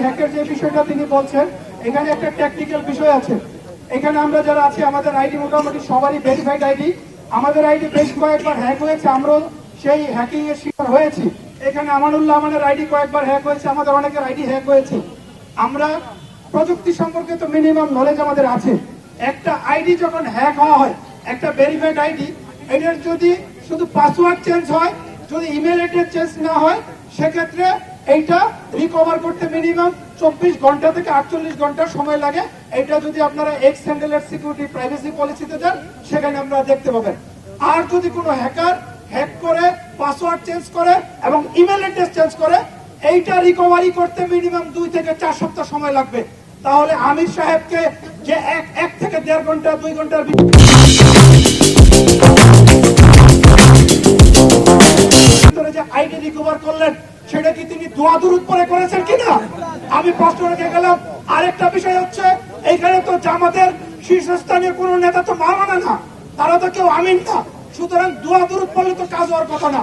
হ্যাকের যে বিষয়টা তিনি বলছেন, এখানে একটা টেকনিক্যাল বিষয় আছে। এখানে আমরা যারা আছি আমাদের আইডি মোটামুটি সবারই ভেরিফাইড আইডি। আমাদের আইডি বেশ কয়েকবার হ্যাক হয়েছে, আমরাও সেই হ্যাকিং এর শিকার হয়েছি। এখানে আমানুল্লাহ আমাদের আইডি কয়েকবার হ্যাক হয়েছে, আমাদের অনেকের আইডি হ্যাক হয়েছে। আমরা প্রযুক্তি সম্পর্কে তো মিনিমাম নলেজ আমাদের আছে। একটা আইডি যখন হ্যাক হওয়া হয়, একটা ভেরিফাইড আইডি, এটার যদি শুধু পাসওয়ার্ড চেঞ্জ হয়, যদি ইমেল অ্যাড্রেস চেঞ্জ না হয়, সেক্ষেত্রে এইটা রিকভার করতে মিনিমাম 24 ঘন্টা থেকে 48 ঘন্টা সময় লাগে। এটা যদি আপনারা এক্স হ্যান্ডেলের সিকিউরিটি প্রাইভেসি পলিসিতে যান, সেখানে আপনারা দেখতে পাবেন। আর যদি কোনো হ্যাকার হ্যাক করে পাসওয়ার্ড চেঞ্জ করে এবং ইমেল অ্যাড্রেস চেঞ্জ করে, এইটা রিকভারি করতে মিনিমাম 2 থেকে 4 সপ্তাহ সময় লাগবে। তাহলে আমির সাহেবকে যে এক থেকে 1.5 ঘন্টা 2 ঘন্টার ভিতরে যে আইডি রিকভার করলেন, সেটা কি তিনি দোয়া দুরূদ পরে করেছেন কিনা? আমি প্রশ্ন রেখে গেলাম। আরেকটা বিষয় হচ্ছে, এইখানে তো জামাতের শীর্ষস্থানীয় কোন নেতা তো মা মানে না, তারা তো কেউ আমিন না। সুতরাং দোয়া দুরূদ পড়লে তো কাজ হওয়ার কথা না।